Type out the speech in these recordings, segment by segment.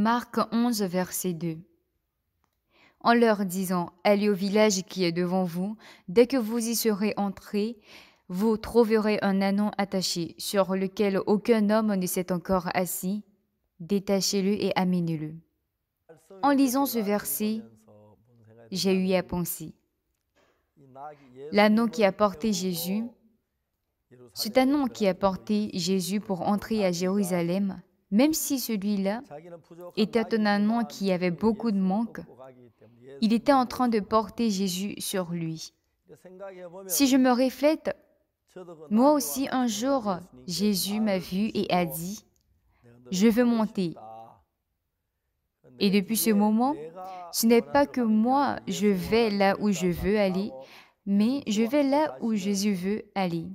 Marc 11, verset 2. En leur disant « Allez au village qui est devant vous, dès que vous y serez entrés, vous trouverez un ânon attaché, sur lequel aucun homme ne s'est encore assis. Détachez-le et amenez-le. » En lisant ce verset, j'ai eu à penser. L'ânon qui a porté Jésus, cet ânon qui a porté Jésus pour entrer à Jérusalem, même si celui-là était un ânon qui avait beaucoup de manques, il était en train de porter Jésus sur lui. Si je me reflète, moi aussi un jour, Jésus m'a vu et a dit « Je veux monter ». Et depuis ce moment, ce n'est pas que moi, je vais là où je veux aller, mais je vais là où Jésus veut aller.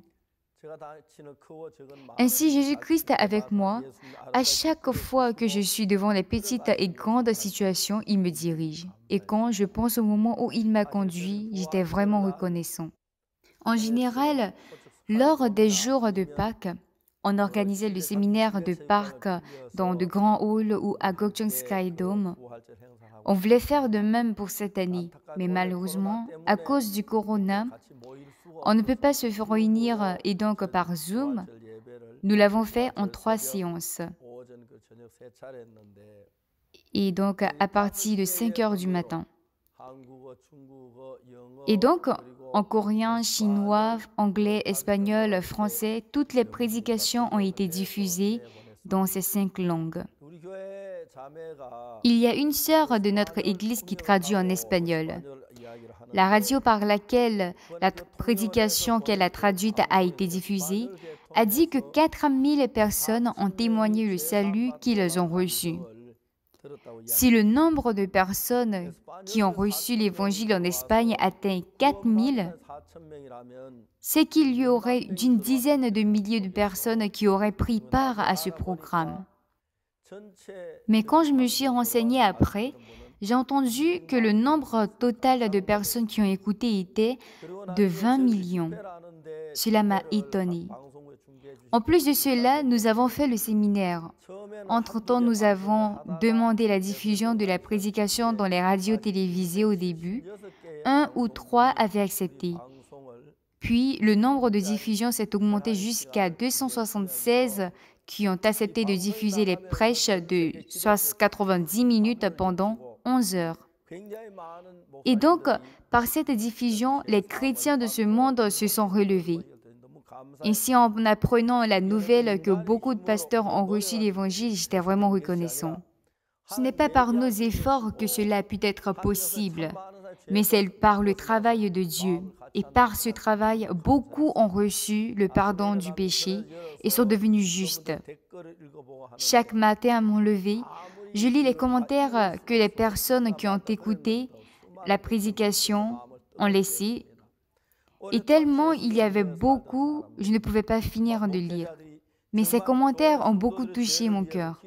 Ainsi, Jésus-Christ est avec moi. À chaque fois que je suis devant les petites et grandes situations, il me dirige. Et quand je pense au moment où il m'a conduit, j'étais vraiment reconnaissant. En général, lors des jours de Pâques, on organisait le séminaire de Pâques dans de grands halls ou à Gokjeong Sky Dome. On voulait faire de même pour cette année, mais malheureusement, à cause du corona, on ne peut pas se réunir et donc par Zoom, nous l'avons fait en 3 séances. Et donc à partir de 5 heures du matin. Et donc, en coréen, chinois, anglais, espagnol, français, toutes les prédications ont été diffusées dans ces 5 langues. Il y a une sœur de notre église qui traduit en espagnol. La radio par laquelle la prédication qu'elle a traduite a été diffusée a dit que 4000 personnes ont témoigné le salut qu'ils ont reçu. Si le nombre de personnes qui ont reçu l'évangile en Espagne atteint 4000, c'est qu'il y aurait d'une dizaine de milliers de personnes qui auraient pris part à ce programme. Mais quand je me suis renseignée après, j'ai entendu que le nombre total de personnes qui ont écouté était de 20 millions. Cela m'a étonnée. En plus de cela, nous avons fait le séminaire. Entre-temps, nous avons demandé la diffusion de la prédication dans les radios télévisées au début. 1 ou 3 avaient accepté. Puis, le nombre de diffusions s'est augmenté jusqu'à 276 qui ont accepté de diffuser les prêches de 90 minutes pendant 11 heures. Et donc, par cette diffusion, les chrétiens de ce monde se sont relevés. Ainsi, en apprenant la nouvelle que beaucoup de pasteurs ont reçu l'Évangile, j'étais vraiment reconnaissant. Ce n'est pas par nos efforts que cela a pu être possible, mais c'est par le travail de Dieu. Et par ce travail, beaucoup ont reçu le pardon du péché et sont devenus justes. Chaque matin à mon lever, je lis les commentaires que les personnes qui ont écouté la prédication ont laissés. Et tellement il y avait beaucoup, je ne pouvais pas finir de lire. Mais ces commentaires ont beaucoup touché mon cœur.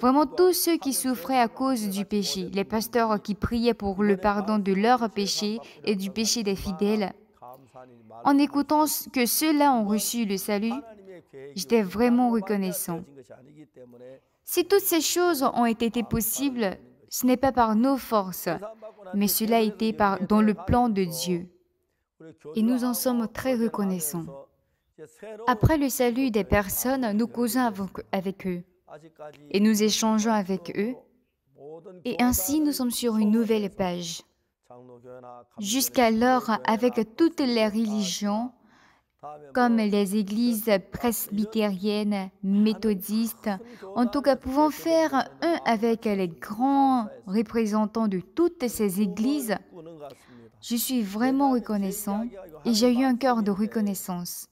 Vraiment tous ceux qui souffraient à cause du péché, les pasteurs qui priaient pour le pardon de leurs péchés et du péché des fidèles. En écoutant que ceux-là ont reçu le salut, j'étais vraiment reconnaissant. Si toutes ces choses ont été possibles, ce n'est pas par nos forces, mais cela a été dans le plan de Dieu. Et nous en sommes très reconnaissants. Après le salut des personnes, nous causons avec eux et nous échangeons avec eux. Et ainsi, nous sommes sur une nouvelle page. Jusqu'alors, avec toutes les religions, comme les églises presbytériennes, méthodistes, en tout cas pouvant faire un avec les grands représentants de toutes ces églises, je suis vraiment reconnaissant et j'ai eu un cœur de reconnaissance.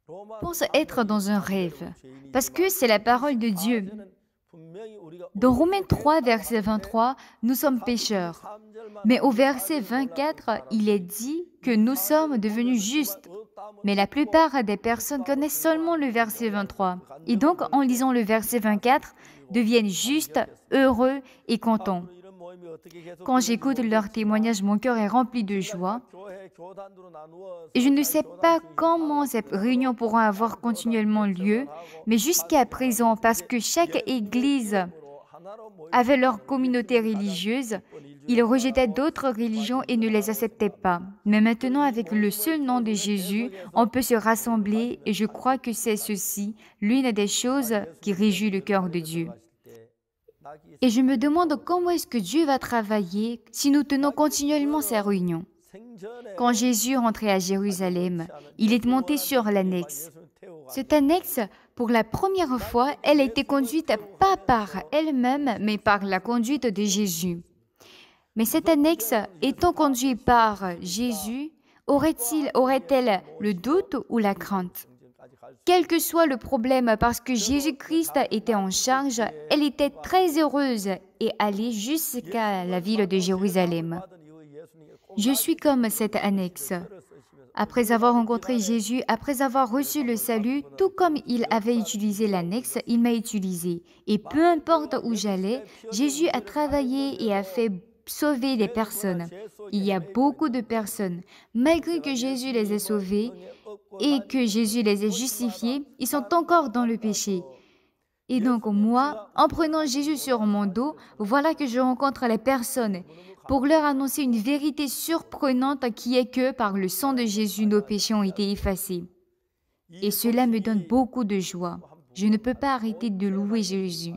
Je pense être dans un rêve, parce que c'est la parole de Dieu. Dans Romains 3, verset 23, nous sommes pécheurs. Mais au verset 24, il est dit que nous sommes devenus justes. Mais la plupart des personnes connaissent seulement le verset 23. Et donc, en lisant le verset 24, deviennent justes, heureux et contents. Quand j'écoute leurs témoignages, mon cœur est rempli de joie. Et je ne sais pas comment ces réunions pourront avoir continuellement lieu, mais jusqu'à présent, parce que chaque église avaient leur communauté religieuse, ils rejetaient d'autres religions et ne les acceptaient pas. Mais maintenant, avec le seul nom de Jésus, on peut se rassembler et je crois que c'est ceci, l'une des choses qui réjouit le cœur de Dieu. Et je me demande comment est-ce que Dieu va travailler si nous tenons continuellement ces réunions. Quand Jésus rentrait à Jérusalem, il est monté sur l'annexe. Cette annexe, pour la première fois, elle a été conduite pas par elle-même, mais par la conduite de Jésus. Mais cette annexe, étant conduite par Jésus, aurait-elle le doute ou la crainte? Quel que soit le problème, parce que Jésus-Christ était en charge, elle était très heureuse et allait jusqu'à la ville de Jérusalem. Je suis comme cette annexe. Après avoir rencontré Jésus, après avoir reçu le salut, tout comme il avait utilisé l'annexe, il m'a utilisé. Et peu importe où j'allais, Jésus a travaillé et a fait sauver des personnes. Il y a beaucoup de personnes, malgré que Jésus les ait sauvées et que Jésus les ait justifiées, ils sont encore dans le péché. Et donc moi, en prenant Jésus sur mon dos, voilà que je rencontre les personnes pour leur annoncer une vérité surprenante qui est que par le sang de Jésus, nos péchés ont été effacés. Et cela me donne beaucoup de joie. Je ne peux pas arrêter de louer Jésus.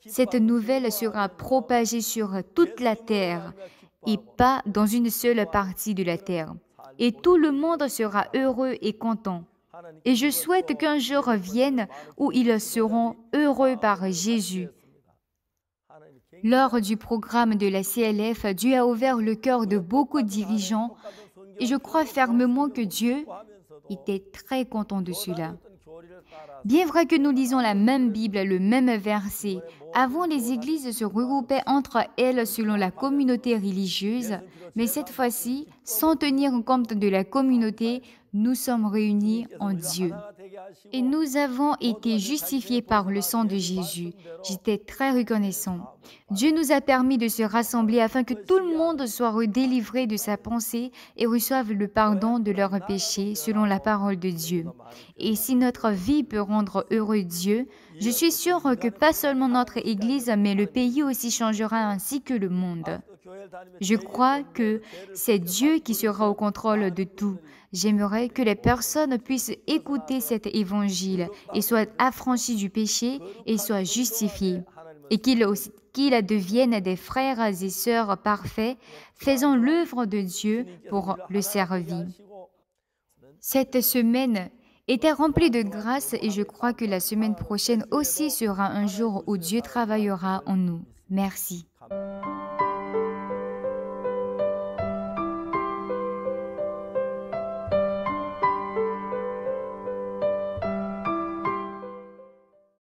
Cette nouvelle sera propagée sur toute la terre et pas dans une seule partie de la terre. Et tout le monde sera heureux et content. Et je souhaite qu'un jour vienne où ils seront heureux par Jésus. Lors du programme de la CLF, Dieu a ouvert le cœur de beaucoup de dirigeants et je crois fermement que Dieu était très content de cela. Bien vrai que nous lisons la même Bible, le même verset, avant les églises se regroupaient entre elles selon la communauté religieuse, mais cette fois-ci, sans tenir compte de la communauté, nous sommes réunis en Dieu. Et nous avons été justifiés par le sang de Jésus. J'étais très reconnaissant. Dieu nous a permis de se rassembler afin que tout le monde soit délivré de sa pensée et reçoive le pardon de leurs péchés selon la parole de Dieu. Et si notre vie peut rendre heureux Dieu, je suis sûre que pas seulement notre Église, mais le pays aussi changera ainsi que le monde. Je crois que c'est Dieu qui sera au contrôle de tout. J'aimerais que les personnes puissent écouter cet évangile et soient affranchies du péché et soient justifiées. Et qu'ils deviennent des frères et sœurs parfaits, faisant l'œuvre de Dieu pour le servir. Cette semaine était remplie de grâce et je crois que la semaine prochaine aussi sera un jour où Dieu travaillera en nous. Merci.